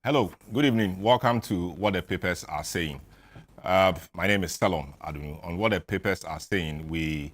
Hello, good evening. Welcome to What the Papers Are Saying. My name is Salom Adunu. On What the Papers Are Saying, we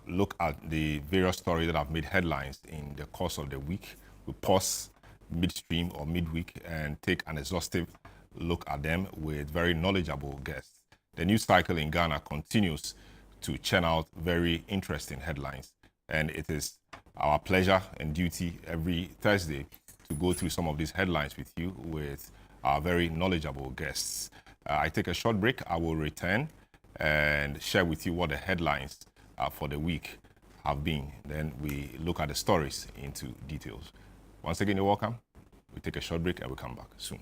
look at the various stories that have made headlines in the course of the week. We pause midstream or midweek and take an exhaustive look at them with very knowledgeable guests. The news cycle in Ghana continues to churn out very interesting headlines, and it is our pleasure and duty every Thursday to go through some of these headlines with you with our very knowledgeable guests. I take a short break. I will return and share with you what the headlines for the week have been. Then we look at the stories into details. Once again, you're welcome. We take a short break and we'll come back soon.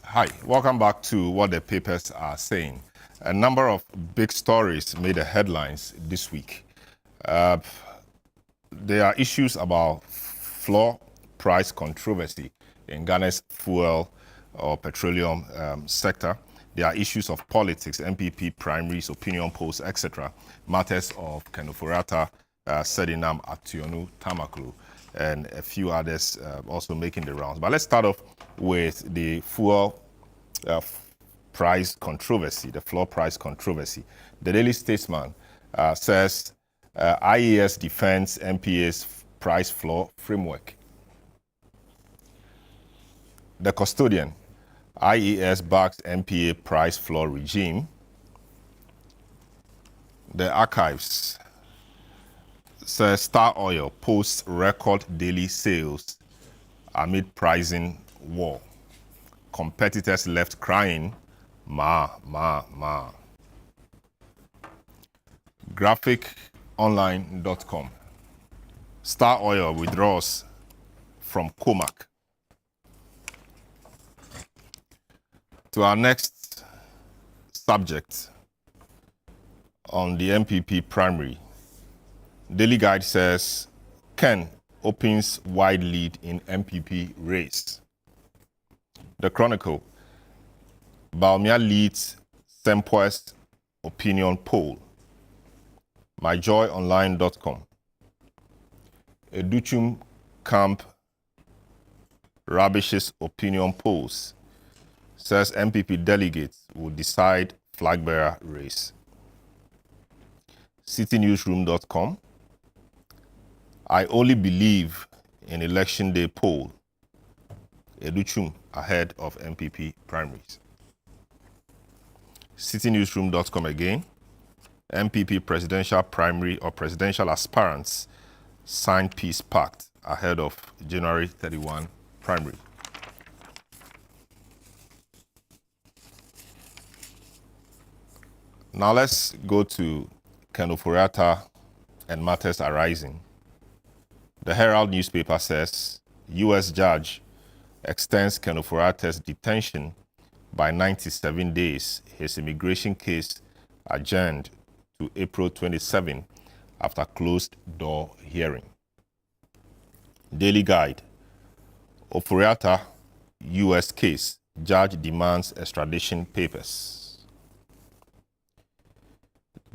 Hi, welcome back to What the Papers Are Saying. A number of big stories made the headlines this week. There are issues about floor price controversy in Ghana's fuel or petroleum sector. There are issues of politics, NPP, primaries, opinion polls, etc. Matters of Ofori-Atta, Sedinam, Ationu, Tamaklu, and a few others also making the rounds. But let's start off with the fuel price controversy, the floor price controversy. The Daily Statesman says IES defends NPA's price floor framework. The Custodian, IES backs NPA price floor regime. The Archives says Star Oil posts record daily sales amid pricing war. Competitors left crying, ma, ma, ma. GraphicOnline.com. Star Oil withdraws from Comac. To our next subject on the NPP primary, Daily Guide says Ken opens wide lead in NPP race. The Chronicle, Baumia leads Sempo's opinion poll. MyJoyOnline.com. Educhum camp rubbishes opinion polls. Says NPP delegates will decide flag bearer race. CityNewsroom.com. I only believe in election day poll. Educhum ahead of NPP primaries. CityNewsroom.com again. NPP presidential primary or presidential aspirants sign peace pact ahead of January 31 primary. Now let's go to Ofori-Atta and matters arising. The Herald newspaper says U.S. judge extends Ofori-Atta's detention by 97 days. His immigration case adjourned to April 27 after closed-door hearing. Daily Guide, Ofori-Atta U.S. case, judge demands extradition papers.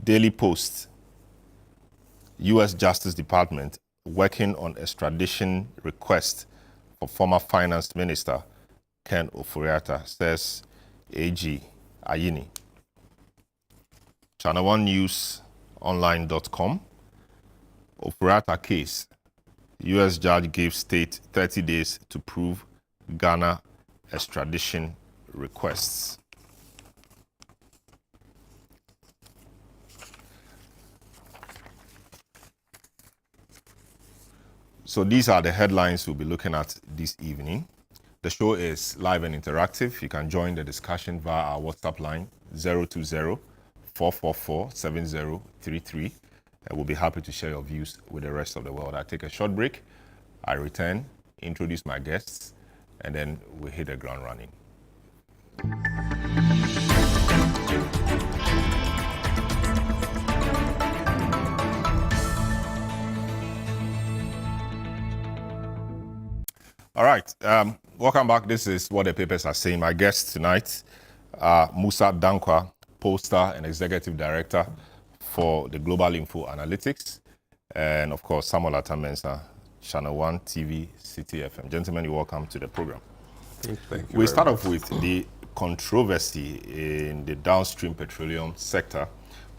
Daily Post, U.S. Justice Department working on extradition request for former Finance Minister Ken Ofori-Atta, says AG Ayini. ChannelOne News Online.com. Ofori-Atta case. U.S. judge gives state 30 days to prove Ghana extradition requests. So these are the headlines we'll be looking at this evening. The show is live and interactive. You can join the discussion via our WhatsApp line 020-444-7033. And we'll be happy to share your views with the rest of the world. I take a short break. I return, introduce my guests, and then we hit the ground running. All right, welcome back. This is What the Papers Are Saying. My guest tonight, Musa Dankwa, poster and executive director for the Global Info Analytics, and of course Samuel Atta Mensah, ChannelOne TV, City FM. Gentlemen, you're welcome to the program. Thank you. We start off with the controversy in the downstream petroleum sector,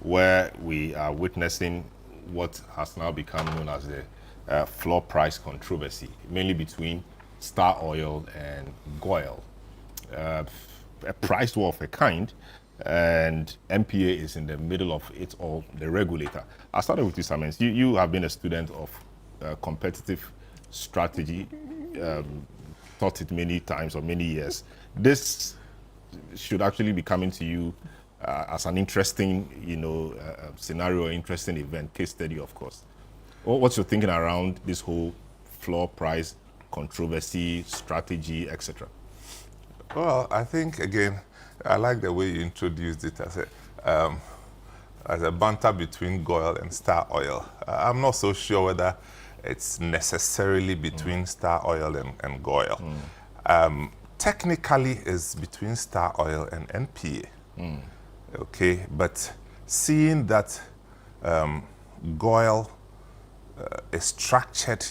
where we are witnessing what has now become known as the floor price controversy, mainly between Star Oil and GOIL. A price war of a kind, and NPA is in the middle of it all, the regulator. I started with you, Samens. You have been a student of competitive strategy, taught it many times or many years. This should actually be coming to you as an interesting, scenario, interesting event, case study, of course. What's your thinking around this whole floor price controversy, strategy, etc.? Well, I think, again, I like the way you introduced it as a banter between GOIL and Star Oil. I'm not so sure whether it's necessarily between Star Oil and GOIL. Technically, it's between Star Oil and NPA. Okay, but seeing that GOIL is structured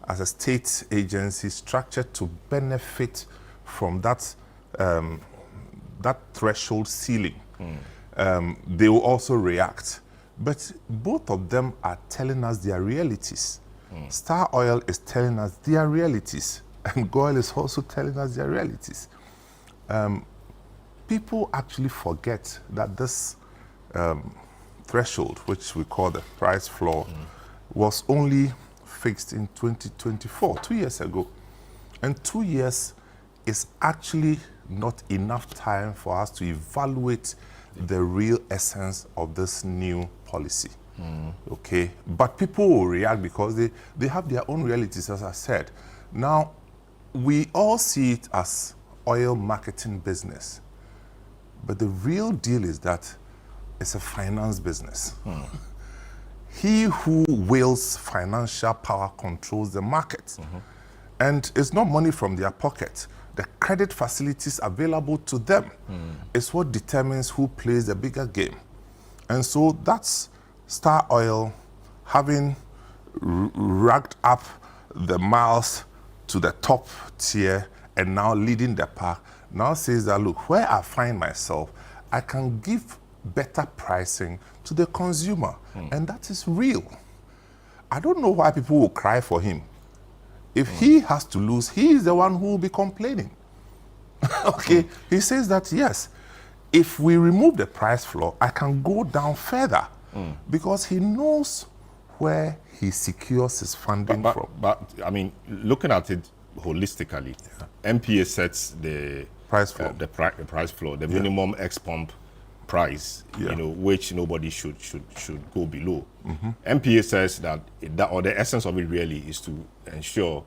as a state agency, structured to benefit from that threshold ceiling, they will also react. But both of them are telling us their realities. Star Oil is telling us their realities, and GOIL is also telling us their realities. People actually forget that this threshold, which we call the price floor, was only fixed in 2024, 2 years ago. And 2 years is actually not enough time for us to evaluate the real essence of this new policy. Okay, but people will react because they have their own realities, as I said. Now, we all see it as oil marketing business, but the real deal is that it's a finance business. He who wields financial power controls the market. And it's not money from their pocket. The credit facilities available to them is what determines who plays the bigger game. And so that's Star Oil having racked up the miles to the top tier and now leading the pack, now says that, look, where I find myself, I can give better pricing to the consumer. And that is real. I don't know why people will cry for him. If he has to lose, he is the one who will be complaining. Okay, he says that, yes, if we remove the price floor, I can go down further because he knows where he secures his funding from. But I mean, looking at it holistically, NPA sets the price floor, the price floor, the minimum ex-pump price, which nobody should go below. NPA says that or the essence of it really is to ensure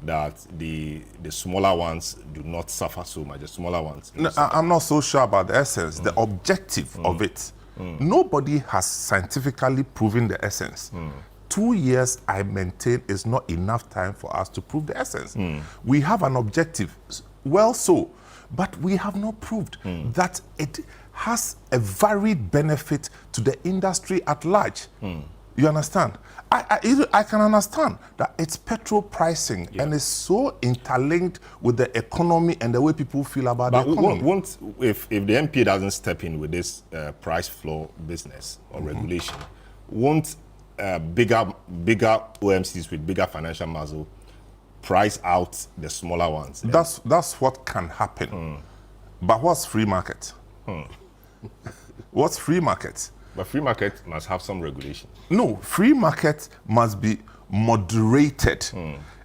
that the smaller ones do not suffer so much. The smaller ones. No, I'm not so sure about the essence, the objective of it. Nobody has scientifically proven the essence. 2 years, I maintain, is not enough time for us to prove the essence. We have an objective, well so, but we have not proved that it has a varied benefit to the industry at large. You understand? I can understand that it's petrol pricing and it's so interlinked with the economy and the way people feel about the economy. If the NPA doesn't step in with this price floor business or regulation, won't bigger OMCs with bigger financial muscle price out the smaller ones? That's what can happen. But what's free market? What's free market? But free market must have some regulation. No, free market must be moderated.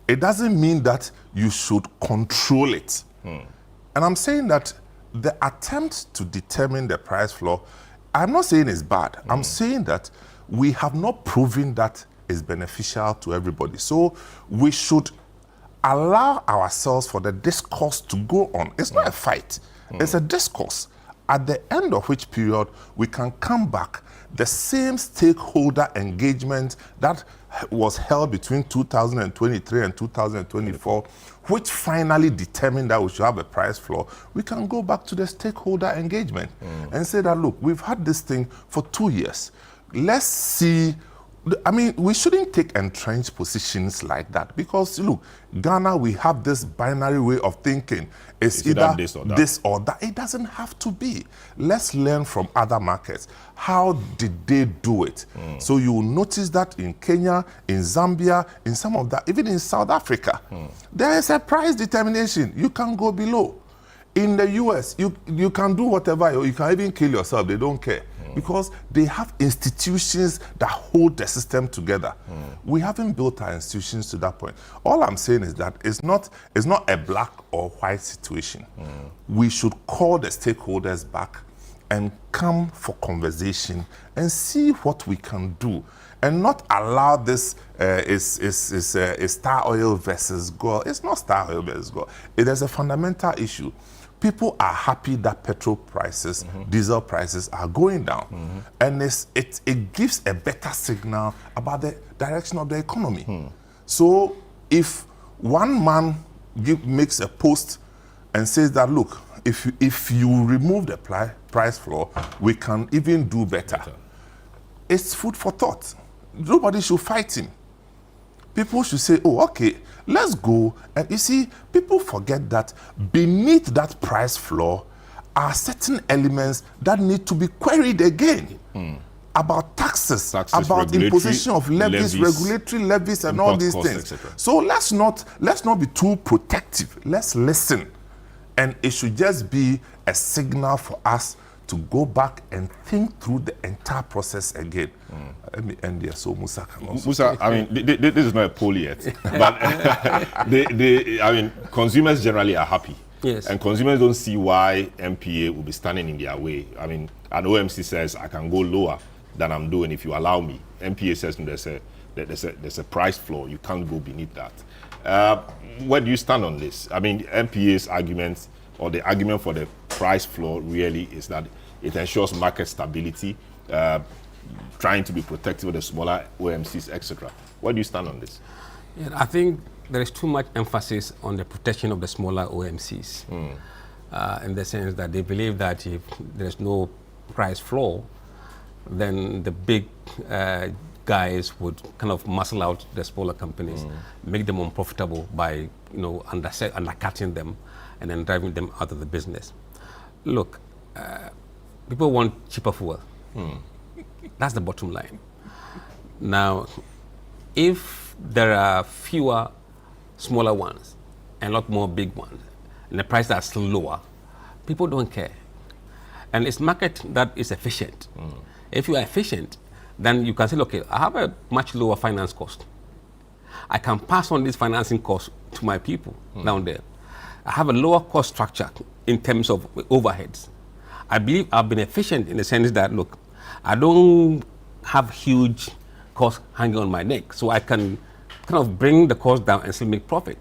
It doesn't mean that you should control it. And I'm saying that the attempt to determine the price floor, I'm not saying it's bad. I'm saying that we have not proven that it's beneficial to everybody. So we should allow ourselves for the discourse to go on. It's not a fight. It's a discourse. at the end of which period we can come back, the same stakeholder engagement that was held between 2023 and 2024, which finally determined that we should have a price floor, we can go back to the stakeholder engagement and say that, look, we've had this thing for 2 years. Let's see. I mean, we shouldn't take entrenched positions like that because, look, Ghana, we have this binary way of thinking. It's either this or that. It doesn't have to be. Let's learn from other markets. How did they do it? So you will notice that in Kenya, in Zambia, in some of that, even in South Africa, there is a price determination. You can go below. In the US, you can do whatever. You can even kill yourself. They don't care. Because they have institutions that hold the system together. We haven't built our institutions to that point. All I'm saying is that it's not a black or white situation. We should call the stakeholders back and come for conversation and see what we can do, and not allow this is Star Oil versus Gold. It's not Star Oil versus Gold. It is a fundamental issue. People are happy that petrol prices, diesel prices are going down. And it gives a better signal about the direction of the economy. So if one man makes a post and says that, look, if you remove the price floor, we can even do better. It's food for thought. Nobody should fight him. People should say, oh, okay, let's go. And you see, people forget that beneath that price floor are certain elements that need to be queried again. About taxes, about imposition of levies, regulatory levies, and all these things. So let's not be too protective. Let's listen. And it should just be a signal for us to go back and think through the entire process again. Let me end there so Musa can also. Musa, I mean, this is not a poll yet, but I mean, consumers generally are happy. Yes. And consumers don't see why MPA will be standing in their way. I mean, an OMC says, I can go lower than I'm doing if you allow me. MPA says there's a price floor. You can't go beneath that. Where do you stand on this? I mean, MPA's argument, or the argument for the price floor really is that it ensures market stability, trying to be protective of the smaller OMCs, etc. Where do you stand on this? Yeah, I think there is too much emphasis on the protection of the smaller OMCs, in the sense that they believe that if there's no price floor, then the big guys would kind of muscle out the smaller companies, make them unprofitable by undercutting them and then driving them out of the business. Look, people want cheaper fuel. That's the bottom line. Now, if there are fewer smaller ones and a lot more big ones, and the prices are still lower, people don't care. And it's market that is efficient. If you are efficient, then you can say, okay, I have a much lower finance cost. I can pass on this financing cost to my people down there. I have a lower cost structure in terms of overheads. I believe I've been efficient in the sense that, look, I don't have huge costs hanging on my neck, so I can kind of bring the cost down and still make profit.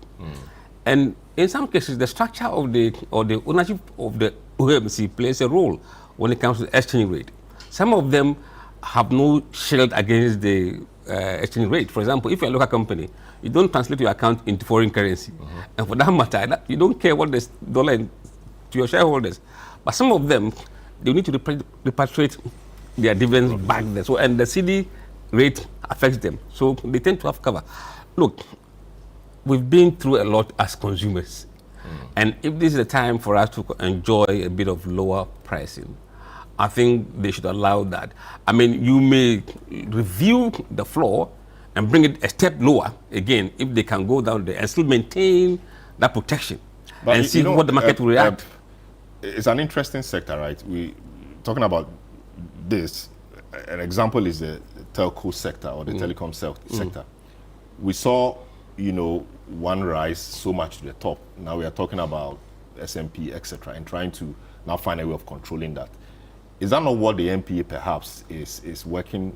And in some cases, the structure of the ownership of the OMC plays a role when it comes to the exchange rate. Some of them have no shield against the exchange rate. For example, if you're a local company, you don't translate your account into foreign currency. And for that matter, you don't care what the dollar is to your shareholders. But some of them, they need to repatriate their dividends back there. So, and the CD rate affects them. So they tend to have cover. Look, we've been through a lot as consumers. And if this is the time for us to enjoy a bit of lower pricing, I think they should allow that. I mean, you may review the floor and bring it a step lower again if they can go down there and still maintain that protection, but and see what the market will react. It's an interesting sector, right? We talking about this. An example is the telco sector or the telecom sector. We saw, one rise so much to the top. Now we are talking about SMP, etc., and trying to now find a way of controlling that. Is that not what the MPA perhaps is working,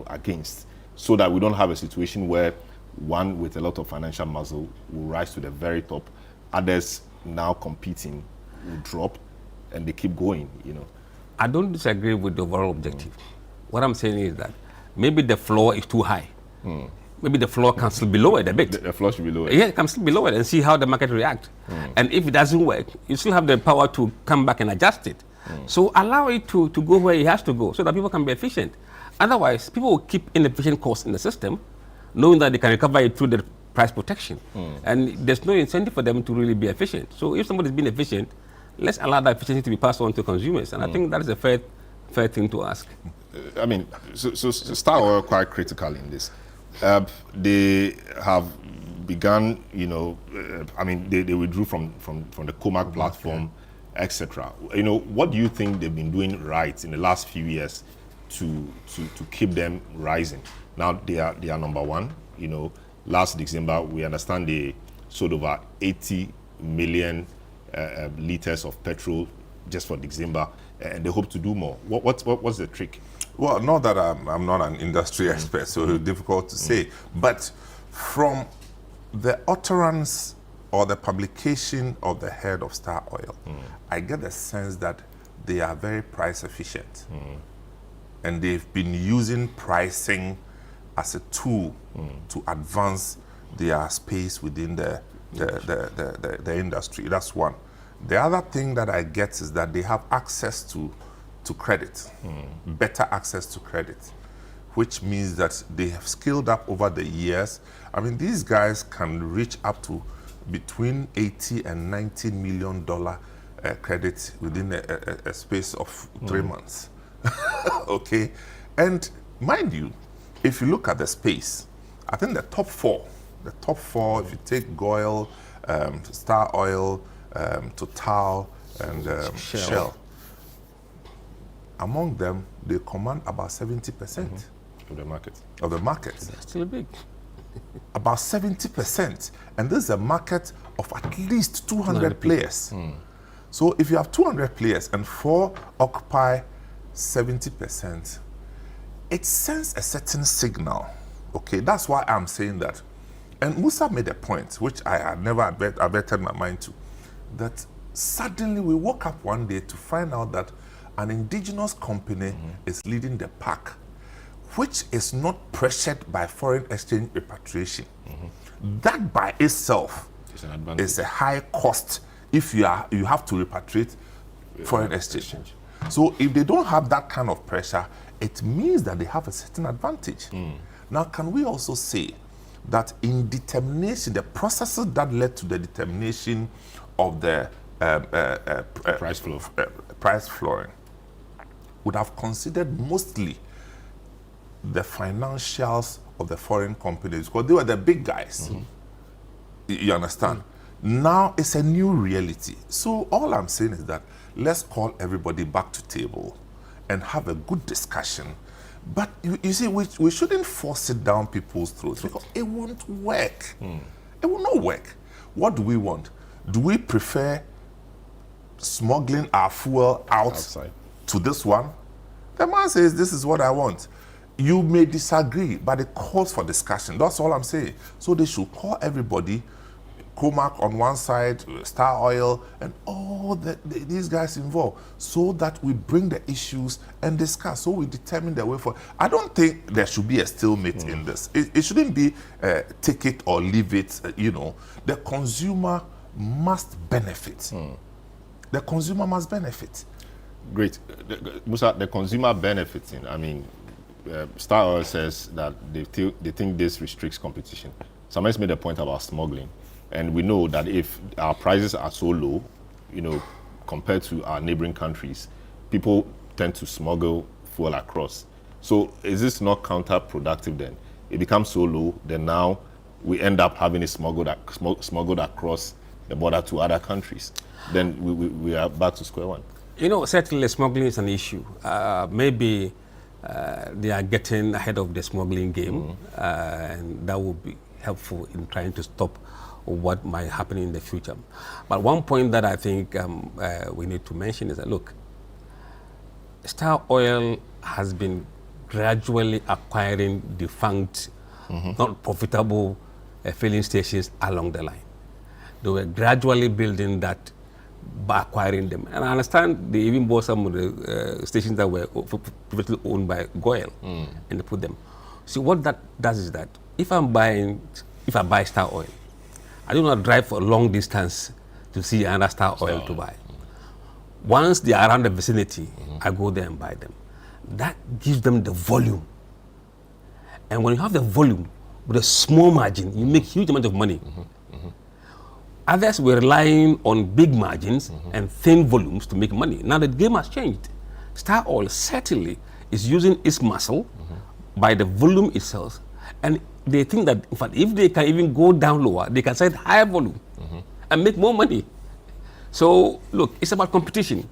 against, so that we don't have a situation where one with a lot of financial muscle will rise to the very top, others now competing will drop, they keep going, I don't disagree with the overall objective. What I'm saying is that maybe the floor is too high. Maybe the floor can still be lowered a bit. The floor should be lowered. Yeah, it can still be lowered and see how the market reacts. And if it doesn't work, you still have the power to come back and adjust it. So allow it to go where it has to go so that people can be efficient. Otherwise, people will keep inefficient costs in the system, knowing that they can recover it through the price protection. And there's no incentive for them to really be efficient. So if somebody's being efficient, let's allow that efficiency to be passed on to consumers. And I think that is a fair thing to ask. I mean, so Star Oil quite critical in this. They have begun, they withdrew from the COMAC platform, etc. What do you think they've been doing right in the last few years to keep them rising? Now they are number one. Last December we understand they sold over 80 million liters of petrol just for December, and they hope to do more. What's the trick? Well, not that I'm not an industry expert, so it's difficult to say. But from the utterance or the publication of the head of Star Oil, I get the sense that they are very price efficient. And they've been using pricing as a tool to advance their space within the industry. That's one. The other thing that I get is that they have access to credit, better access to credit, which means that they have scaled up over the years. I mean, these guys can reach up to between $80 and $90 million credit within a space of 3 months. Okay, and mind you, if you look at the space, I think the top four, if you take Goil, Star Oil, Total, and Shell, among them, they command about 70% of the market. Of the market. That's still big. About 70%. And this is a market of at least 200 players. So if you have 200 players and 4 occupy 70%, it sends a certain signal. Okay, that's why I'm saying that. And Musa made a point, which I had never averted my mind to, that suddenly we woke up one day to find out that an indigenous company is leading the pack, which is not pressured by foreign exchange repatriation. That by itself is a high cost if you have to repatriate foreign exchange. So if they don't have that kind of pressure, it means that they have a certain advantage. Now, can we also say that in determination, the processes that led to the determination of the price flooring would have considered mostly the financials of the foreign companies, because they were the big guys. You understand? Now it's a new reality. So all I'm saying is that let's call everybody back to table and have a good discussion. But you see, we shouldn't force it down people's throats, because it won't work. It will not work. What do we want? Do we prefer smuggling our fuel outside to this one? The man says, this is what I want. You may disagree, but it calls for discussion. That's all I'm saying. So they should call everybody, COMAC on one side, Star Oil, and all these guys involved, so that we bring the issues and discuss, so we determine the way forward. I don't think there should be a stalemate in this. It shouldn't be take it or leave it, The consumer must benefit. The consumer must benefit. Great. Musa, the consumer benefiting, I mean, Star Oil says that they think this restricts competition. Somebody's made a point about smuggling. And we know that if our prices are so low, compared to our neighboring countries, people tend to smuggle fuel across. So is this not counterproductive then? It becomes so low, then now we end up having it smuggled across the border to other countries. Then we are back to square one. Certainly smuggling is an issue. Maybe they are getting ahead of the smuggling game, and that would be helpful in trying to stop what might happen in the future. But one point that I think we need to mention is that, look, Star Oil has been gradually acquiring defunct, not profitable filling stations along the line. They were gradually building that by acquiring them. And I understand they even bought some of the stations that were previously owned by Goyle, and they put them. See, what that does is that if I buy Star Oil, I do not drive for a long distance to see another Star Oil to buy. Once they are around the vicinity, I go there and buy them. That gives them the volume. And when you have the volume with a small margin, you make huge amount of money. Others were relying on big margins and thin volumes to make money. Now the game has changed. Star Oil certainly is using its muscle by the volume itself, and they think that in fact, if they can even go down lower, they can set higher volume and make more money. So look, it's about competition.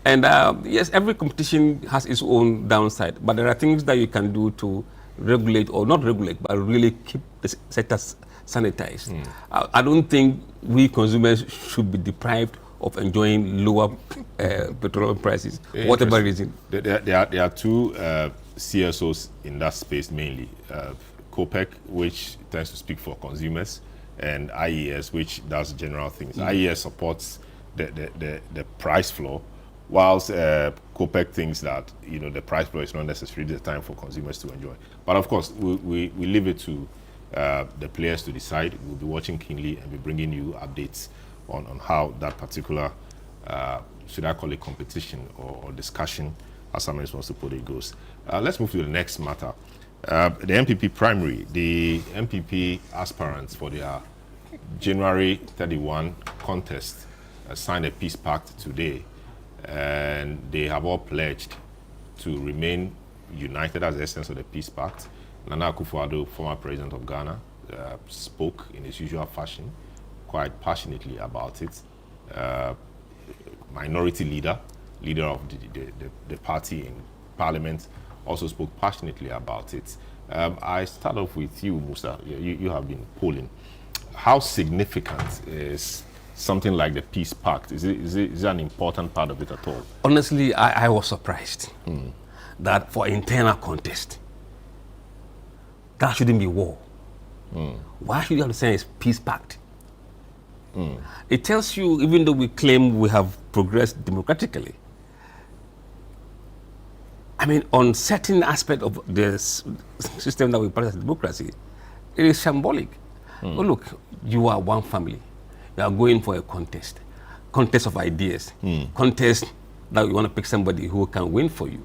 And yes, every competition has its own downside, but there are things that you can do to regulate, or not regulate, but really keep the sector sanitized. I don't think we consumers should be deprived of enjoying lower petroleum prices, whatever reason. There are two CSOs in that space mainly. COPEC, which tends to speak for consumers, and IES, which does general things. IES supports the price floor, whilst COPEC thinks that the price floor is not necessarily the time for consumers to enjoy. But of course, we leave it to the players to decide. We'll be watching keenly and be bringing you updates on how that particular, should I call it competition or discussion, as somebody wants to put it, goes. Let's move to the next matter. The NPP primary, the NPP aspirants for their January 31 contest signed a peace pact today, and they have all pledged to remain united as the essence of the peace pact. Nana Akufo-Addo, former president of Ghana, spoke in his usual fashion, quite passionately about it. Minority leader of the party in parliament, also spoke passionately about it. I start off with you, Musa. You have been polling. How significant is something like the peace pact? Is it an important part of it at all? Honestly, I was surprised that for internal contest, that shouldn't be war. Why should you have to say it's peace pact? It tells you, even though we claim we have progressed democratically, I mean, on certain aspect of this system that we practice democracy, it is symbolic. Oh, look, you are one family. You are going for a contest of ideas, contest that you want to pick somebody who can win for you.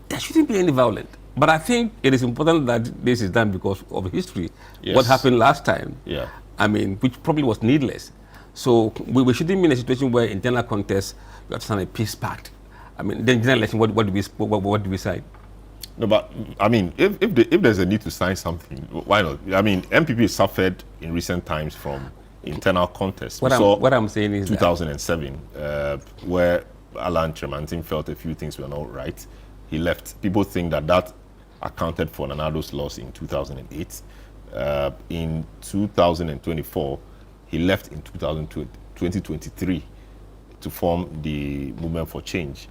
There shouldn't be any violence. But I think it is important that this is done because of history. Yes. What happened last time, Yeah. I mean, which probably was needless. So we shouldn't be in a situation where internal contest, you have to sign a peace pact. I mean, then general election, what do we sign? No, but I mean, if there's a need to sign something, why not? I mean, NPP suffered in recent times from internal contests. What I'm saying is 2007, where Alan Tremantin felt a few things were not right. He left. People think that accounted for Nanado's loss in 2008. In 2024, he left in 2023 to form the Movement for Change.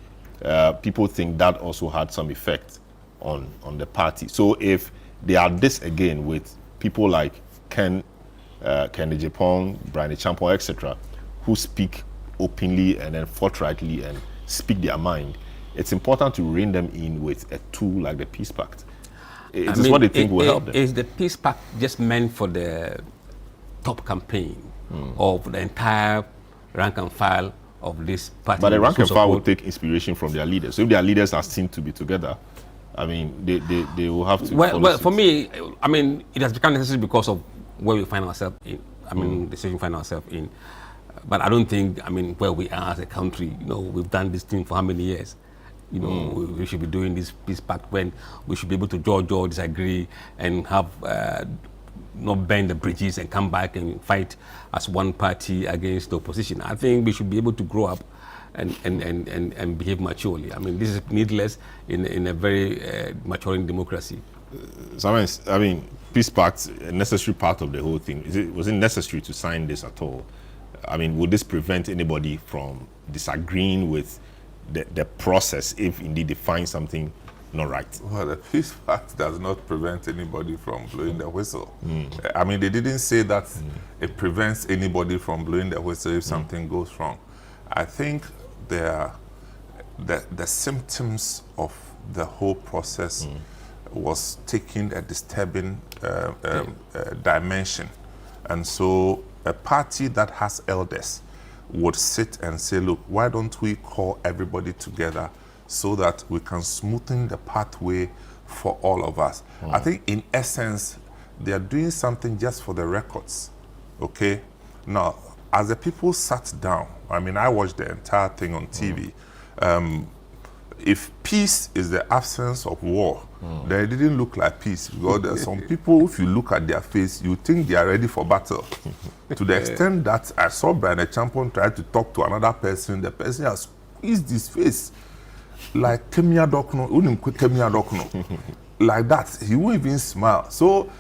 People think that also had some effect on the party. So if they are this again with people like Ken Ejepong, Brian Champon, etc., who speak openly and then forthrightly and speak their mind, it's important to rein them in with a tool like the Peace Pact. It is what they think will help them. Is the Peace Pact just meant for the top campaign or for the entire rank and file of this party? But the rank and file will take inspiration from their leaders. So if their leaders are seen to be together, I mean, they will have to. Well, for me, I mean, it has become necessary because of where we find ourselves in. I mean, the situation we find ourselves in. But I don't think, I mean, where we are as a country, we've done this thing for how many years? We should be doing this peace pact when we should be able to judge or disagree and have not burn the bridges and come back and fight as one party against the opposition. I think we should be able to grow up and behave maturely. I mean, this is needless in a very maturing democracy. Sometimes, I mean, peace pact, a necessary part of the whole thing. Was it necessary to sign this at all? I mean, would this prevent anybody from disagreeing with the process if indeed they find something not right? Well, the Peace Pact does not prevent anybody from blowing the whistle. I mean, they didn't say that it prevents anybody from blowing the whistle if something goes wrong. I think the symptoms of the whole process was taking a disturbing dimension. And so a party that has elders would sit and say, look, why don't we call everybody together so that we can smoothen the pathway for all of us? I think in essence, they are doing something just for the records, okay? Now, as the people sat down, I mean, I watched the entire thing on TV. If peace is the absence of war, then it didn't look like peace, because there are some people, if you look at their face, you think they are ready for battle. To the extent that I saw Brian Champon try to talk to another person, the person has squeezed his face like Kemia Dokno, like that. He won't even smile. So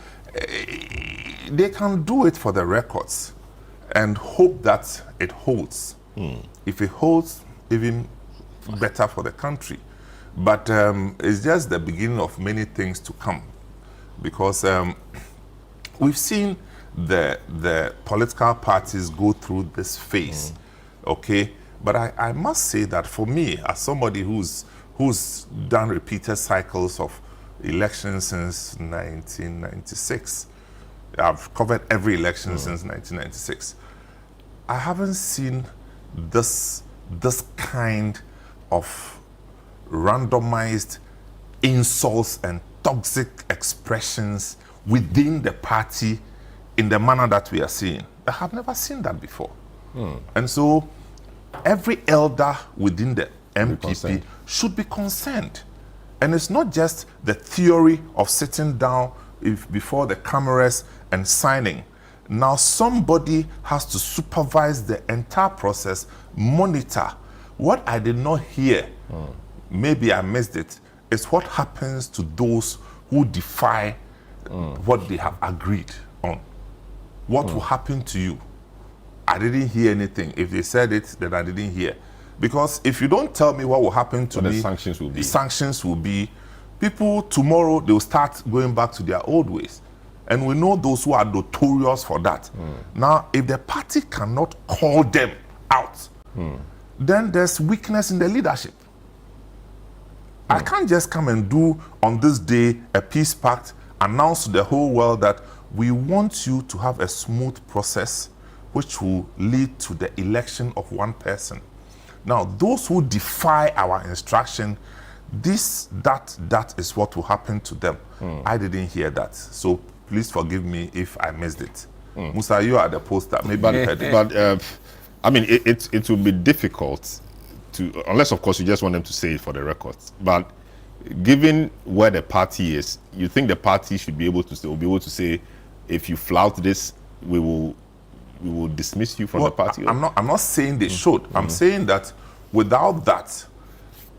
they can do it for the records and hope that it holds. If it holds, even better for the country. But it's just the beginning of many things to come, because we've seen the political parties go through this phase, okay? But I must say that for me, as somebody who's done repeated cycles of elections since 1996, I've covered every election since 1996, I haven't seen this kind of randomized insults and toxic expressions within the party in the manner that we are seeing. I have never seen that before. And so every elder within the NPP should be concerned. And it's not just the theory of sitting down before the cameras and signing. Now somebody has to supervise the entire process, monitor. What I did not hear, maybe I missed it, is what happens to those who defy what they have agreed on. What will happen to you? I didn't hear anything. If they said it, then I didn't hear. Because if you don't tell me what will happen to me, the sanctions will be. The sanctions will be, people tomorrow, they'll start going back to their old ways. And we know those who are notorious for that. Now, if the party cannot call them out, then there's weakness in the leadership. I can't just come and do on this day a peace pact, announce to the whole world that we want you to have a smooth process which will lead to the election of one person. Now, those who defy our instruction, that is what will happen to them. I didn't hear that. So please forgive me if I missed it. Musa, you are the poster. Maybe you heard it. But I mean, it will be difficult to, unless of course you just want them to say it for the records. But given where the party is, you think the party should be able to say, if you flout this, we will dismiss you from the party? I'm not saying they should. I'm saying that without that,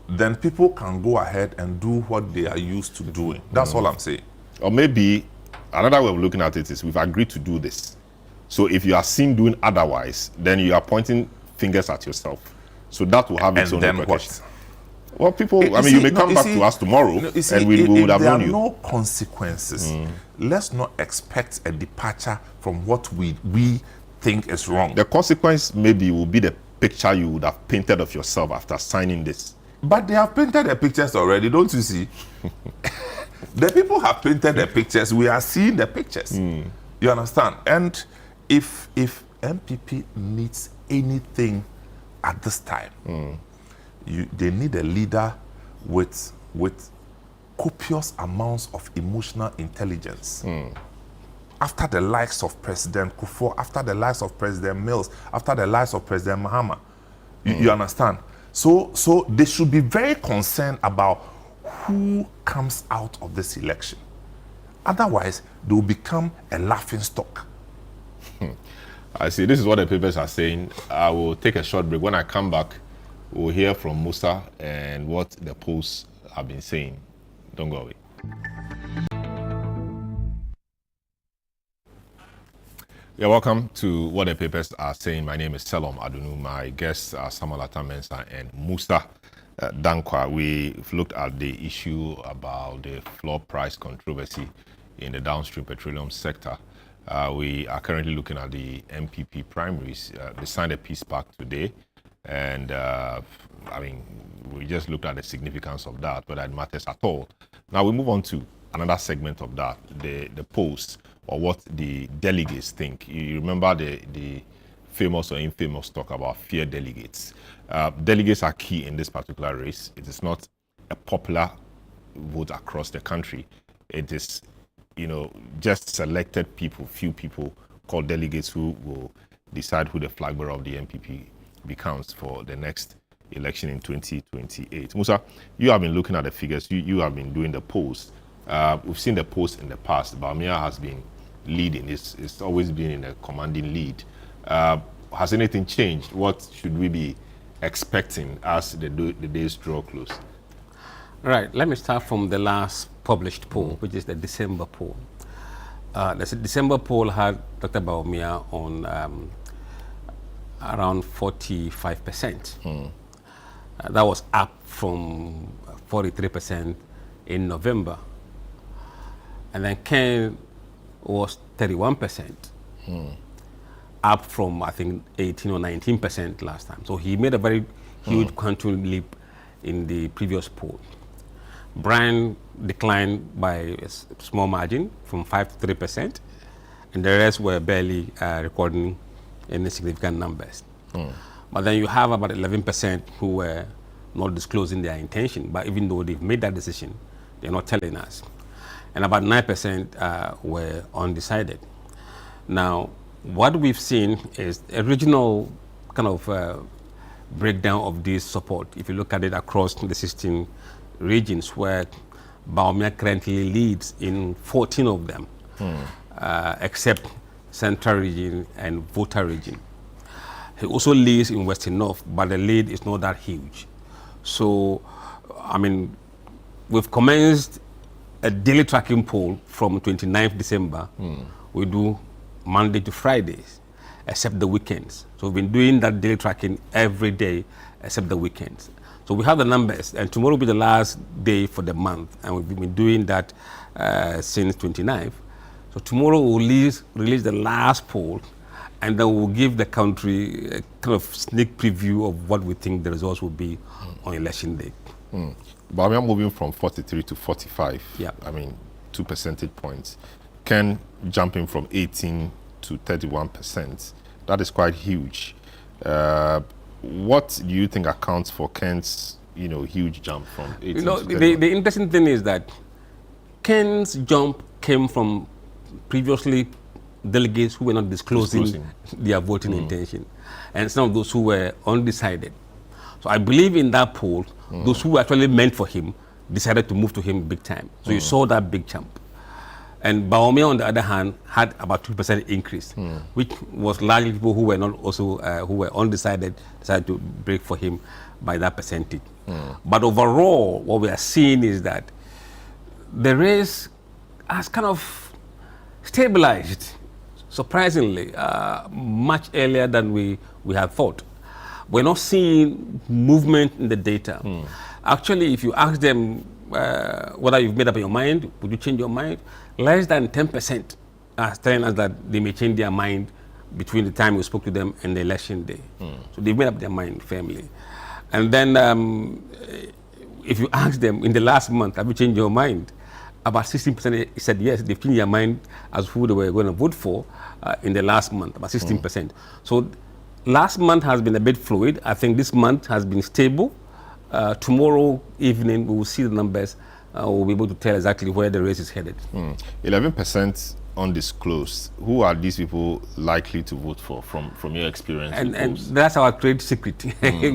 then people can go ahead and do what they are used to doing. That's all I'm saying. Or maybe another way of looking at it is, we've agreed to do this. So if you are seen doing otherwise, then you are pointing fingers at yourself. So that will have its own repercussions. Well, people, you may come back to us tomorrow, and we would have known you. There are no consequences. Let's not expect a departure from what we think is wrong. The consequence maybe will be the picture you would have painted of yourself after signing this. But they have painted the pictures already, don't you see? The people have painted the pictures. We are seeing the pictures. You understand? And if NPP needs anything at this time, they need a leader with copious amounts of emotional intelligence. After the likes of President Kufuor, after the likes of President Mills, after the likes of President Mahama. You understand? So they should be very concerned about who comes out of this election. Otherwise, they will become a laughing stock. I see. This is what the papers are saying. I will take a short break. When I come back, we'll hear from Musa and what the polls have been saying. Don't go away. Yeah, welcome to what the papers are saying. My name is Selom Adunu. My guests are Ofori-Atta Court and Musa. Dankwa, we've looked at the issue about the floor price controversy in the downstream petroleum sector. We are currently looking at the NPP primaries. They signed a peace pact today, and I mean, we just looked at the significance of that, whether it matters at all. Now we move on to another segment of that, the polls, or what the delegates think. You remember the famous or infamous talk about fear delegates. Delegates are key in this particular race. It is not a popular vote across the country. It is, you know, just selected people, few people called delegates who will decide who the flag bearer of the NPP becomes for the next election in 2028. Musa, you have been looking at the figures. You have been doing the polls. We've seen the polls in the past. Bawumia has been leading. It's always been in a commanding lead. Has anything changed? What should we be expecting as the days draw close? Right. Let me start from the last published poll, which is the December poll. The December poll had Dr. Bawumia on around 45%. That was up from 43% in November. And then Ken was 31%, up from, I think, 18 or 19% last time. So he made a very huge quantum leap in the previous poll. Brian declined by a small margin from 5 to 3%, and the rest were barely recording any significant numbers. But then you have about 11% who were not disclosing their intention, but even though they've made that decision, they're not telling us. And about 9% were undecided. Now, what we've seen is a regional kind of breakdown of this support. If you look at it across the 16 regions, where Bawumia currently leads in 14 of them, except Central Region and Volta Region. He also leads in Western North, but the lead is not that huge. So, I mean, we've commenced a daily tracking poll from 29th December. We do Monday to Fridays, except the weekends. So we've been doing that daily tracking every day, except the weekends. So we have the numbers, and tomorrow will be the last day for the month, and we've been doing that since 29th. So tomorrow we'll release the last poll, and then we'll give the country a kind of sneak preview of what we think the results will be on election day. But we are moving from 43 to 45. Yeah. I mean, 2 percentage points. Ken jumping from 18 to 31%. That is quite huge. What do you think accounts for Ken's, huge jump from 18 to 31? The interesting thing is that Ken's jump came from previously delegates who were not disclosing their voting intention, and some of those who were undecided. So I believe in that poll, those who were actually meant for him decided to move to him big time. So you saw that big jump. And Bawumia, on the other hand, had about 2% increase, which was largely people who were not also who were undecided decided to break for him by that percentage. But overall, what we are seeing is that the race has kind of stabilized, surprisingly, much earlier than we had thought. We're not seeing movement in the data. Actually, if you ask them whether you've made up your mind, would you change your mind? Less than 10% are telling us that they may change their mind between the time we spoke to them and the election day. So they've made up their mind firmly. And then if you ask them in the last month, have you changed your mind? About 16% said yes, they've changed their mind as who they were going to vote for in the last month, about 16%. So last month has been a bit fluid. I think this month has been stable. Tomorrow evening, we will see the numbers. We'll be able to tell exactly where the race is headed. 11% undisclosed. Who are these people likely to vote for from your experience? And that's our trade secret.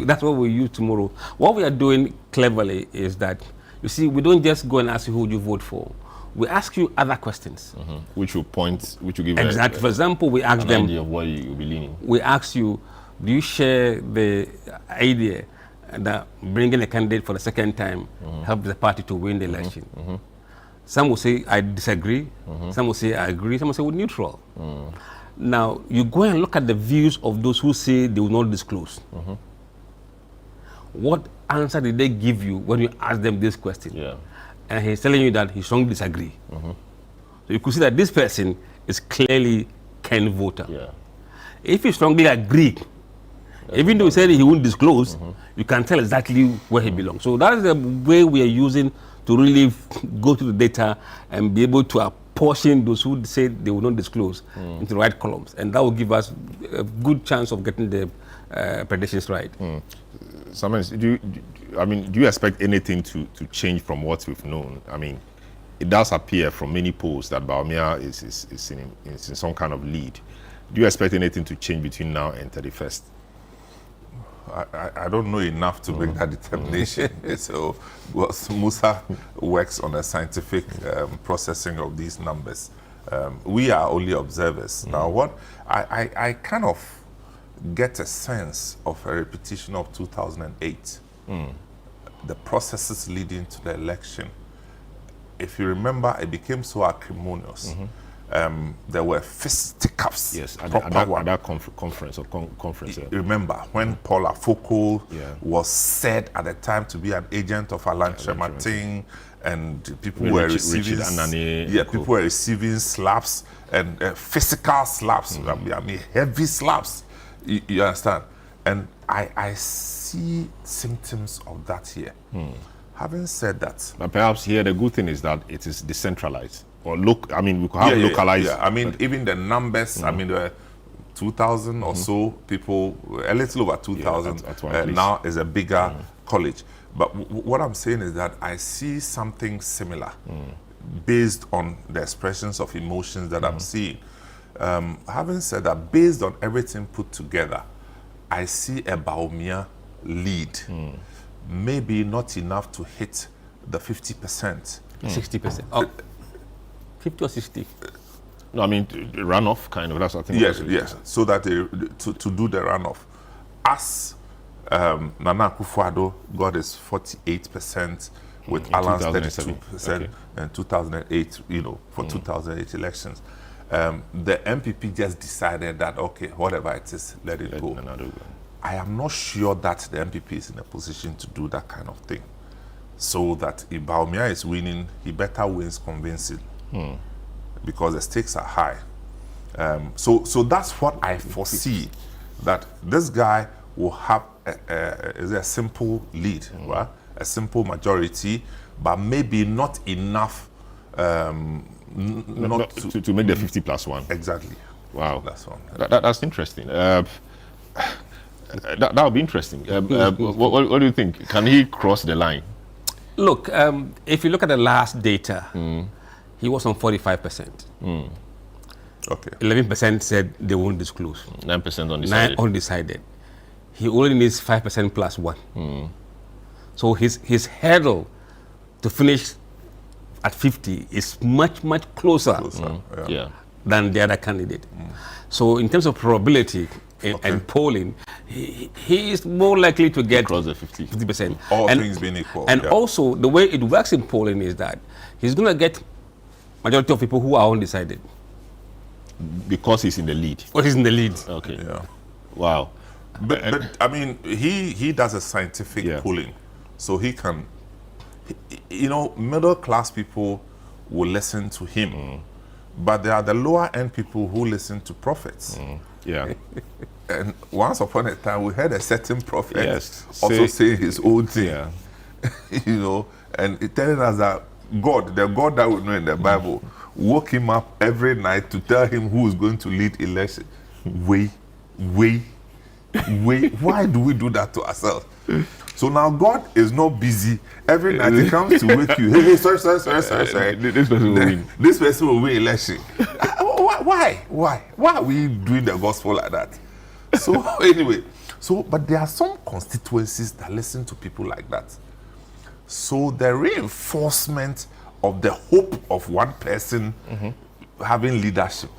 That's what we use tomorrow. What we are doing cleverly is that, you see, we don't just go and ask you who you vote for. We ask you other questions. Which will give exactly. For example, we ask them, idea of what you'll be leaning. We ask you, do you share the idea that bringing a candidate for the second time helps the party to win the election? Some will say, I disagree. Some will say, I agree. Some will say, we're neutral. Now, you go and look at the views of those who say they will not disclose. What answer did they give you when you ask them this question? Yeah. And he's telling you that he strongly disagree. So you could see that this person is clearly Ken voter. Yeah. If he strongly agreed, even though he said he won't disclose, you can tell exactly where he belongs. So that is the way we are using to really go to the data and be able to apportion those who say they will not disclose into the right columns. And that will give us a good chance of getting the predictions right. Sometimes, do you expect anything to change from what we've known? I mean, it does appear from many polls that Bawumia is in some kind of lead. Do you expect anything to change between now and 31st? I don't know enough to make that determination. So, well, Musa works on the scientific processing of these numbers. We are only observers. Now, what I kind of get a sense of a repetition of 2008, the processes leading to the election. If you remember, it became so acrimonious. There were fisticuffs. Yes, at that conference. Yeah. Remember when Paul Afoko was said at the time to be an agent of Alan Shemating, and people were receiving people were receiving slaps and physical slaps. I mean, heavy slaps. You understand? And I see symptoms of that here. Having said that, but perhaps here the good thing is that it is decentralized. Or look, I mean, we could have localized. I mean, even the numbers. I mean, there were 2,000 or so people, a little over 2,000. Now is a bigger college. But what I'm saying is that I see something similar based on the expressions of emotions that I'm seeing. Having said that, based on everything put together, I see a Bawumia lead. Maybe not enough to hit the 50%. 60%. Oh. 50 or 60? No, I mean, runoff kind of. That's what I think. Yes. So that to do the runoff, as Nana Akufo-Addo got his 48% with Alan's 32% in 2008. For 2008 elections, the NPP just decided that okay, whatever it is, let it go. I am not sure that the NPP is in a position to do that kind of thing. So that if Bawumia is winning, he better wins convincing. Because the stakes are high. So that's what I foresee, that this guy will have a simple lead, right? A simple majority, but maybe not enough to make the 50+1. Exactly. Wow. That's one. That's interesting. That would be interesting. What do you think? Can he cross the line? Look, if you look at the last data, he was on 45%. Okay. 11% said they won't disclose. 9% undecided. 9 undecided. He only needs 5% plus 1. So his hurdle to finish at 50 is much closer than the other candidate. So in terms of probability and polling, he is more likely to get across the 50%. All things being equal. And also the way it works in polling is that he's going to get majority of people who are undecided. Because he's in the lead. Well, he's in the lead. Okay. Yeah. Wow. But I mean, he does a scientific polling. So he can, middle class people will listen to him. But there are the lower end people who listen to prophets. Yeah. And once upon a time, we had a certain prophet also saying his own thing. Yeah. And telling us that God, the God that we know in the Bible, woke him up every night to tell him who is going to lead election. Wait. Why do we do that to ourselves? So now God is not busy. Every night he comes to wake you. Hey, sorry. This person will win. This person will win election. Why? Why are we doing the gospel like that? So anyway, but there are some constituencies that listen to people like that. So the reinforcement of the hope of one person having leadership,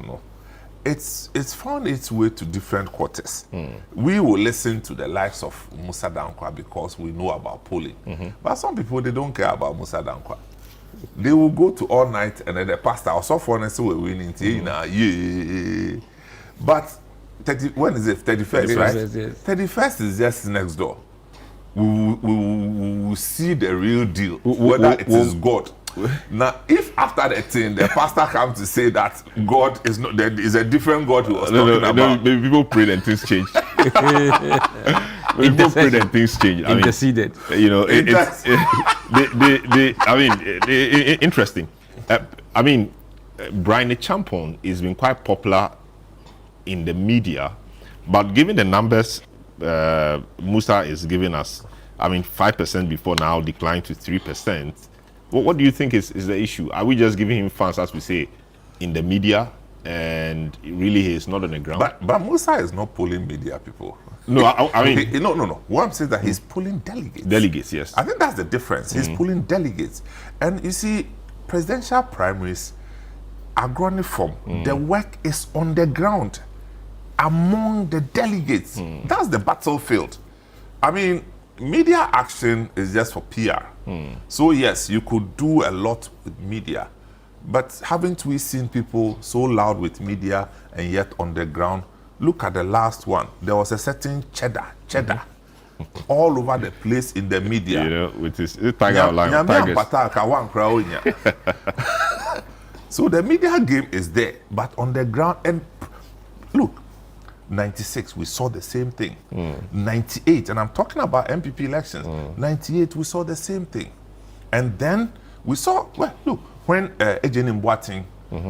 it's found its way to different quarters. We will listen to the likes of Musa Dankwa because we know about polling. But some people, they don't care about Musa Dankwa. They will go to all night and then the pastor also for us we're winning. But when is it? 31st, right? 31st is just next door. we will see the real deal, whether it is God. Now, if after the thing the pastor comes to say that God is not, there is a different God he was talking about. Maybe people prayed and things change. People prayed and things change. Interceded. You know, interesting. Brian Champon has been quite popular in the media, but given the numbers Musa is giving us, 5% before, now declined to 3%. What do you think is the issue? Are we just giving him fans, as we say, in the media, and really he is not on the ground? But Musa is not pulling media people. No, no. What I'm saying is that he's pulling delegates. Delegates, yes. I think that's the difference. He's pulling delegates. And you see, presidential primaries are growing from. The work is on the ground among the delegates. That's the battlefield. Media action is just for PR. So yes, you could do a lot with media, but haven't we seen people so loud with media and yet on the ground? Look at the last one. There was a certain cheddar, all over the place in the media. You know, with his tiger line. So the media game is there, but on the ground, and look, 96, we saw the same thing. 98, and I'm talking about NPP elections. 98, we saw the same thing. And then we saw, well, look, when Ejeni Mboating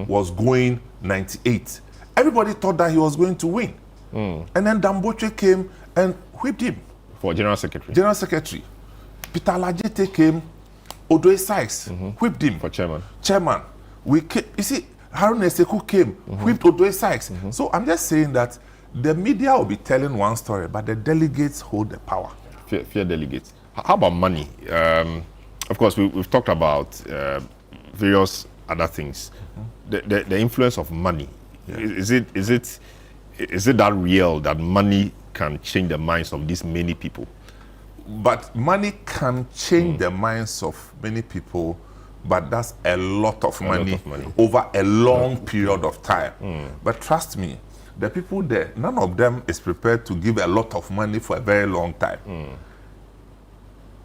was going 98, everybody thought that he was going to win. And then Damboche came and whipped him. For General Secretary. General Secretary. Peter Lajete came, Odoe Sykes whipped him. For Chairman. Chairman. You see, Harun Eseku came, whipped Odoe Sykes. So I'm just saying that the media will be telling one story, but the delegates hold the power. Fear delegates. How about money? Of course, we've talked about various other things. The influence of money. Yeah. Is it that real that money can change the minds of these many people? But money can change the minds of many people, but that's a lot of money over a long period of time. But trust me, the people there, none of them is prepared to give a lot of money for a very long time.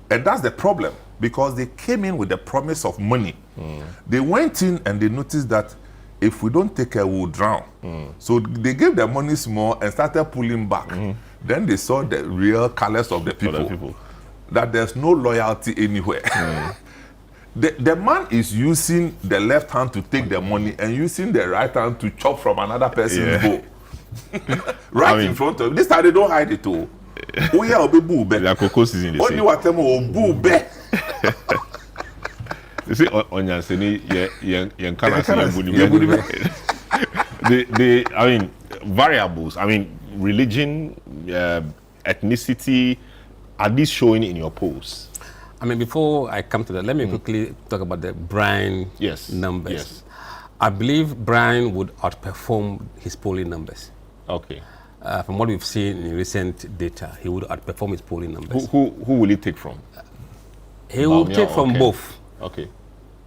And that's the problem, because they came in with the promise of money. They went in and they noticed that if we don't take care, we'll drown. So they gave the money small and started pulling back. Then they saw the real colors of the people. That there's no loyalty anywhere. The man is using the left hand to take the money and using the right hand to chop from another person's bowl. In front of this time they don't hide it all. Oh yeah, obe boo be. The cocoa season. Only what them boo be. You see, on your seni, the variables. Religion, ethnicity, are these showing in your polls? Before I come to that, let me quickly talk about the Brian numbers. Yes. I believe Brian would outperform his polling numbers. Okay. From what we've seen in recent data, he would outperform his polling numbers. Who will he take from? He will take from both. Okay.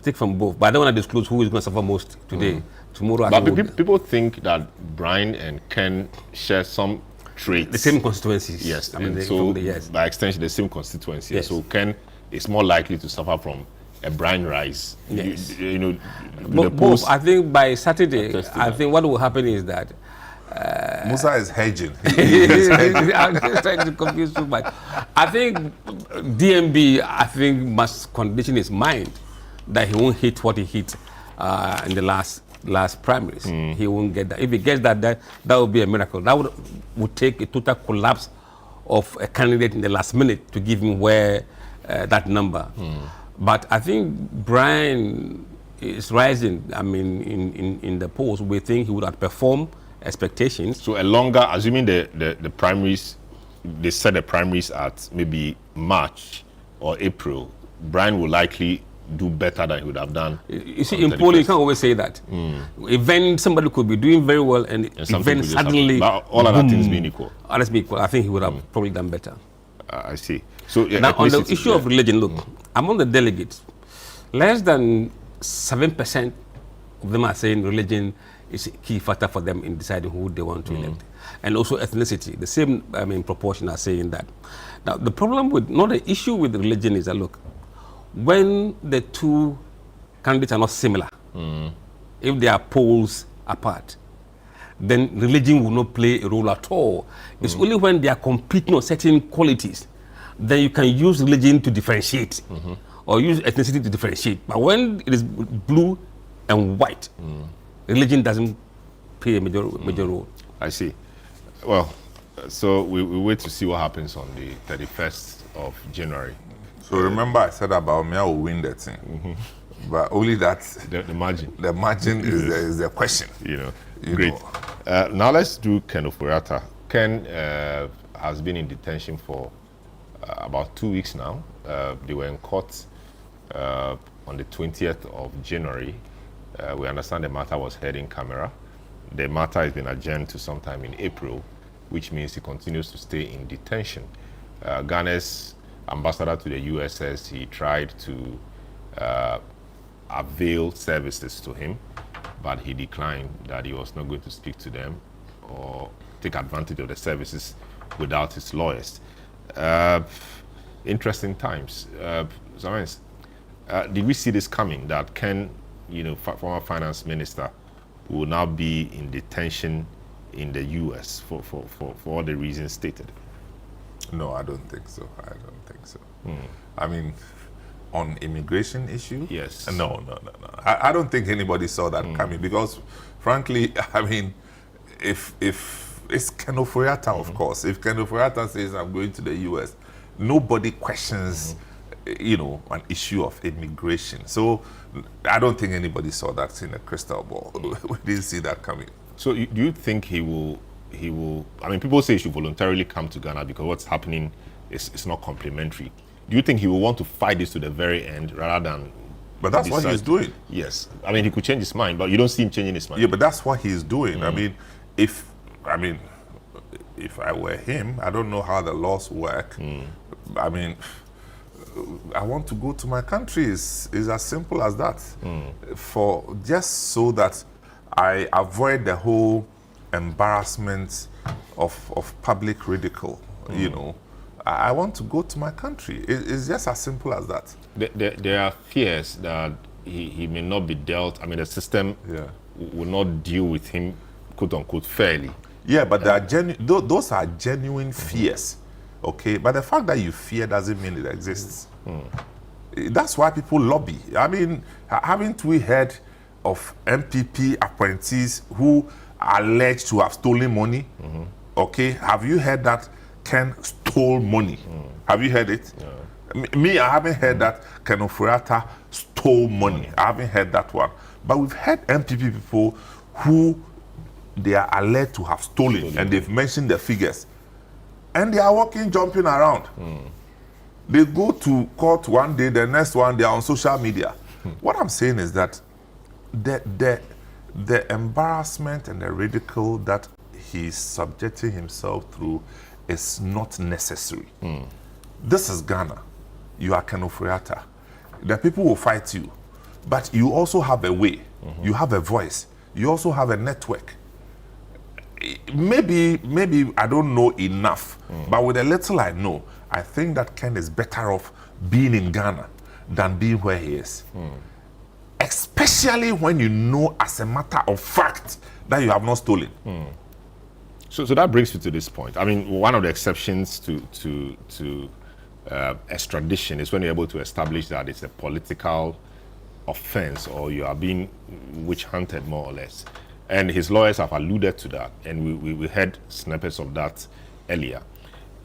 Take from both. But I don't want to disclose who is going to suffer most today. Tomorrow, but people think that Brian and Ken share some traits. The same constituencies. Yes. By extension, the same constituency. Yes. So Ken is more likely to suffer from a Brian rise. Yes. Both. I think by Saturday, I think what will happen is that Musa is hedging. I'm just trying to confuse too much. I think DMB, must condition his mind that he won't hit what he hit in the last primaries. He won't get that. If he gets that would be a miracle. That would take a total collapse of a candidate in the last minute to give him that number. But I think Brian is rising. In the polls, we think he would outperform expectations. So assuming the primaries, they set the primaries at maybe March or April, Brian will likely do better than he would have done. You see, in polling, you can't always say that. Even somebody could be doing very well and event suddenly... All other things being equal. All things being equal, I think he would have probably done better. I see. So now, on the issue of religion, look, among the delegates, less than 7% of them are saying religion is a key factor for them in deciding who they want to elect. And also ethnicity, the same proportion are saying that. Now, the problem with, not the issue with religion is that, look, when the two candidates are not similar, if they are poles apart, then religion will not play a role at all. It's only when they are competing on certain qualities, then you can use religion to differentiate, or use ethnicity to differentiate. But when it is blue and white, religion doesn't play a major role. I see. Well, so we wait to see what happens on the 31st of January. So remember I said about me, I will win that thing. But only that The margin. the margin is the question. Great. Now let's do Ken Ofori-Atta. Ken has been in detention for about 2 weeks now. They were in court on the 20th of January. We understand the matter was heard in camera. The matter has been adjourned to sometime in April, which means he continues to stay in detention. Ghana's ambassador to the US says he tried to avail services to him, but he declined, that he was not going to speak to them or take advantage of the services without his lawyers. Interesting times. Sometimes, did we see this coming, that Ken, former finance minister, will now be in detention in the US for all the reasons stated? No, I don't think so. I mean, on immigration issue? Yes. No. I don't think anybody saw that coming, because frankly, I mean, if it's Ken Ofori-Atta, of course. If Ken Ofori-Atta says I'm going to the US, nobody questions an issue of immigration. So I don't think anybody saw that in a crystal ball. We didn't see that coming. So do you think he will, I mean, people say he should voluntarily come to Ghana because what's happening is not complimentary. Do you think he will want to fight this to the very end rather than... But that's what he's doing. Yes. I mean, he could change his mind, but you don't see him changing his mind. Yeah, but that's what he's doing. I mean, if I were him, I don't know how the laws work. I mean, I want to go to my country is as simple as that. For just so that I avoid the whole embarrassment of public ridicule, I want to go to my country. It's just as simple as that. There are fears that he may not be dealt, I mean, the system will not deal with him, quote unquote, fairly. Yeah, but those are genuine fears, okay? But the fact that you fear doesn't mean it exists. That's why people lobby. I mean, haven't we heard of NPP appointees who are alleged to have stolen money? Okay, have you heard that Ken stole money? Have you heard it? Me, I haven't heard that Ken Ofori-Atta stole money. I haven't heard that one. But we've heard NPP people who they are alleged to have stolen, and they've mentioned the figures. And they are walking, jumping around. They go to court one day, the next one, they are on social media. What I'm saying is that the embarrassment and the ridicule that he's subjecting himself through is not necessary. This is Ghana. You are Ken Ofori-Atta. The people will fight you, but you also have a way. You have a voice. You also have a network. Maybe I don't know enough, but with a little I know, I think that Ken is better off being in Ghana than being where he is. Especially when you know as a matter of fact that you have not stolen. So that brings you to this point. I mean, one of the exceptions to extradition is when you're able to establish that it's a political offense or you are being witch hunted, more or less. And his lawyers have alluded to that, and we heard snippets of that earlier.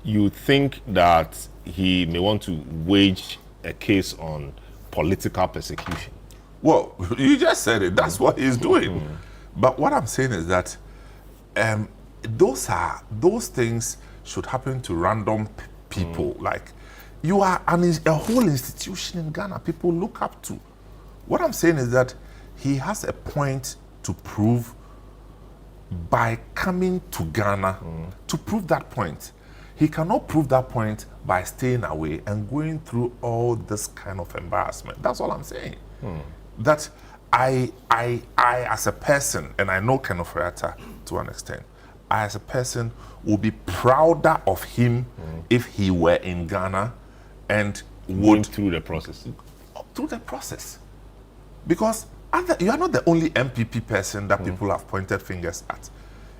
You think that he may want to wage a case on political persecution? Well, you just said it. That's what he's doing. But what I'm saying is that those things should happen to random people. Like, you are a whole institution in Ghana people look up to. What I'm saying is that he has a point to prove by coming to Ghana to prove that point. He cannot prove that point by staying away and going through all this kind of embarrassment. That's all I'm saying. That I as a person, and I know Ken Ofori-Atta to an extent, I, as a person, would be prouder of him if he were in Ghana and Going would through the process. through the process. Because you are not the only MPP person that people have pointed fingers at.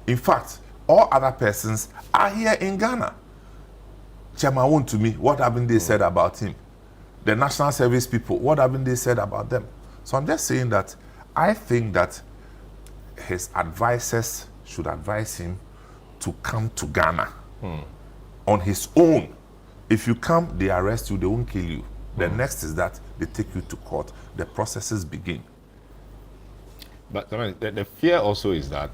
In fact, all other persons are here in Ghana. ChannelOne, to me, what haven't they said about him? The National Service people, what haven't they said about them? So I'm just saying that I think that his advisors should advise him to come to Ghana on his own. If you come, they arrest you, they won't kill you. The next is that they take you to court, the processes begin. But I mean, the fear also is that,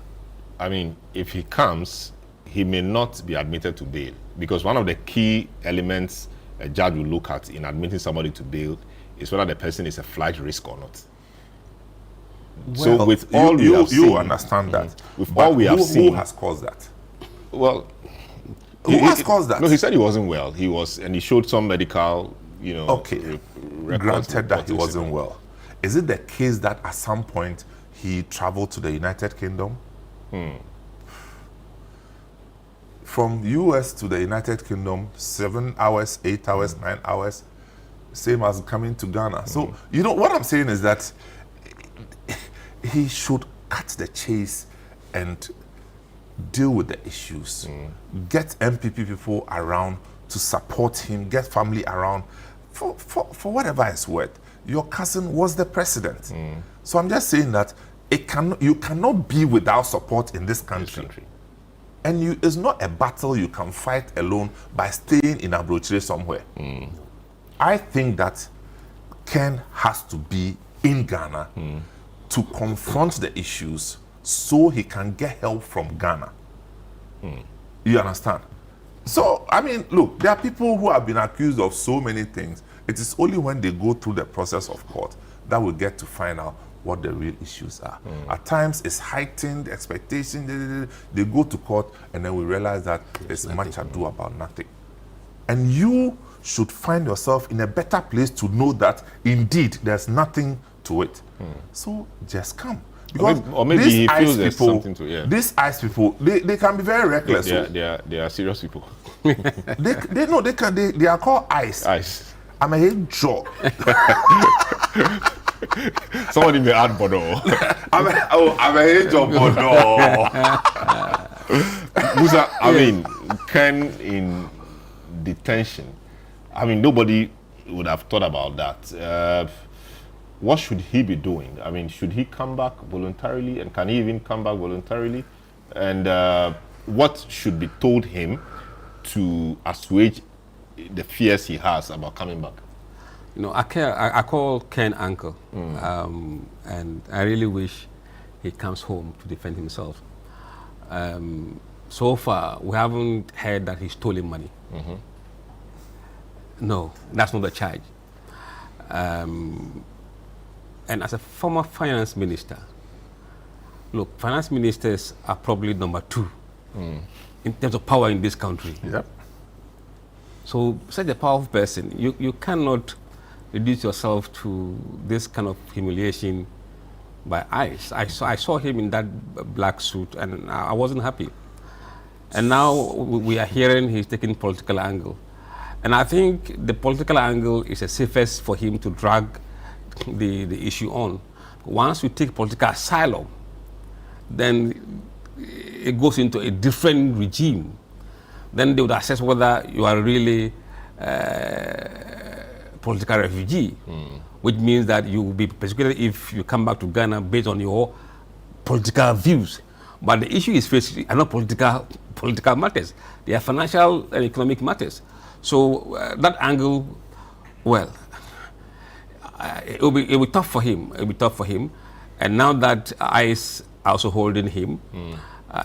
I mean, if he comes, he may not be admitted to bail, because one of the key elements a judge will look at in admitting somebody to bail is whether the person is a flight risk or not. So with all we have seen, you understand that. With But all we have seen, who has caused that? well, Who has caused that? No, he said he wasn't well. He was, and he showed some medical, Okay, granted that he wasn't well. Is it the case that at some point he traveled to the United Kingdom? From US to the United Kingdom, 7 hours, 8 hours, 9 hours, same as coming to Ghana. So, what I'm saying is that he should cut the chase and deal with the issues. Get MPP people around to support him, get family around for whatever it's worth. Your cousin was the president. So I'm just saying that you cannot be without support in this country. And it's not a battle you can fight alone by staying in Abrochire somewhere. I think that Ken has to be in Ghana to confront the issues so he can get help from Ghana. You understand? So, I mean, look, there are people who have been accused of so many things. It is only when they go through the process of court that we get to find out what the real issues are. At times, it's heightened expectation. They go to court, and then we realize that there's much ado about nothing. And you should find yourself in a better place to know that, indeed, there's nothing to it. So, just come. Because or maybe he feels there's something to it. These ICE people, they can be very reckless. They are serious people. they are called ICE. ICE. I'm a head job. Somebody may add Bodo. I'm a head job, Bodo. Musa, I mean, Ken in detention. I mean, nobody would have thought about that. What should he be doing? I mean, should he come back voluntarily, and can he even come back voluntarily? And what should be told him to assuage the fears he has about coming back? I call Ken uncle, and I really wish he comes home to defend himself. So far, we haven't heard that he's stolen money. No, that's not the charge. And as a former finance minister, look, finance ministers are probably number 2 in terms of power in this country. Yep. So, such a powerful person, you cannot reduce yourself to this kind of humiliation by ICE. I saw him in that black suit, and I wasn't happy. And now we are hearing he's taking political angle. And I think the political angle is the safest for him to drag the issue on. Once you take political asylum, then it goes into a different regime. Then they would assess whether you are really political refugee, which means that you will be persecuted if you come back to Ghana based on your political views. But the issue is are not political matters. They are financial and economic matters. So that angle, well, it will be tough for him. It will be tough for him. And now that ICE are also holding him,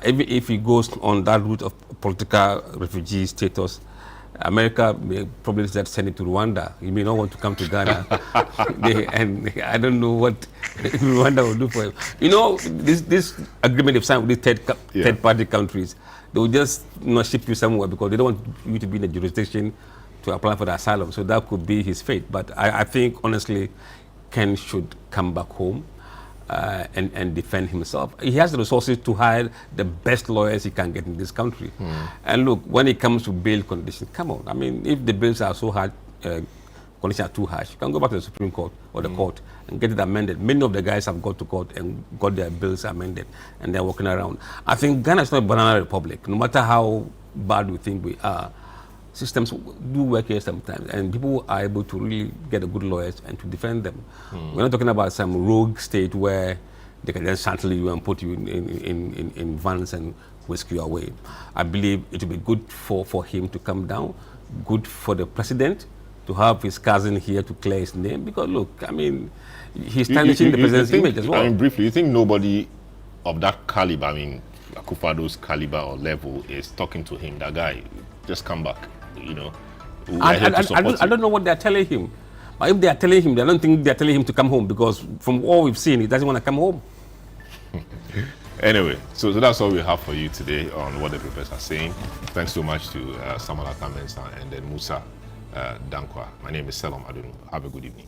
if he goes on that route of political refugee status, America may probably just send it to Rwanda. He may not want to come to Ghana. And I don't know what Rwanda will do for him. This agreement they've signed with these third-party countries, they will just not ship you somewhere because they don't want you to be in the jurisdiction to apply for the asylum. So that could be his fate. But I think, honestly, Ken should come back home. and defend himself. He has the resources to hire the best lawyers he can get in this country. And look, when it comes to bail conditions, come on. I mean, if the bills are so hard, conditions are too harsh, you can go back to the Supreme Court or the court and get it amended. Many of the guys have got to court and got their bills amended, and they're walking around. I think Ghana is not a banana republic. No matter how bad we think we are, systems do work here sometimes, and people are able to really get a good lawyers and to defend them. We're not talking about some rogue state where they can just shackle you and put you in vans and whisk you away. I believe it would be good for him to come down, good for the president to have his cousin here to clear his name, because look, I mean, he's tarnishing the president's image as well. I mean, briefly, you think nobody of that caliber, I mean, Akufo-Addo's caliber or level is talking to him, that guy, just come back, you know? I don't know what they're telling him. But if they are telling him, I don't think they're telling him to come home, because from all we've seen, he doesn't want to come home. Anyway, so that's all we have for you today on what the papers are saying. Thanks so much to Samuel Atta Mensah and then Musa Dankwa. My name is Selom Adunu. Have a good evening.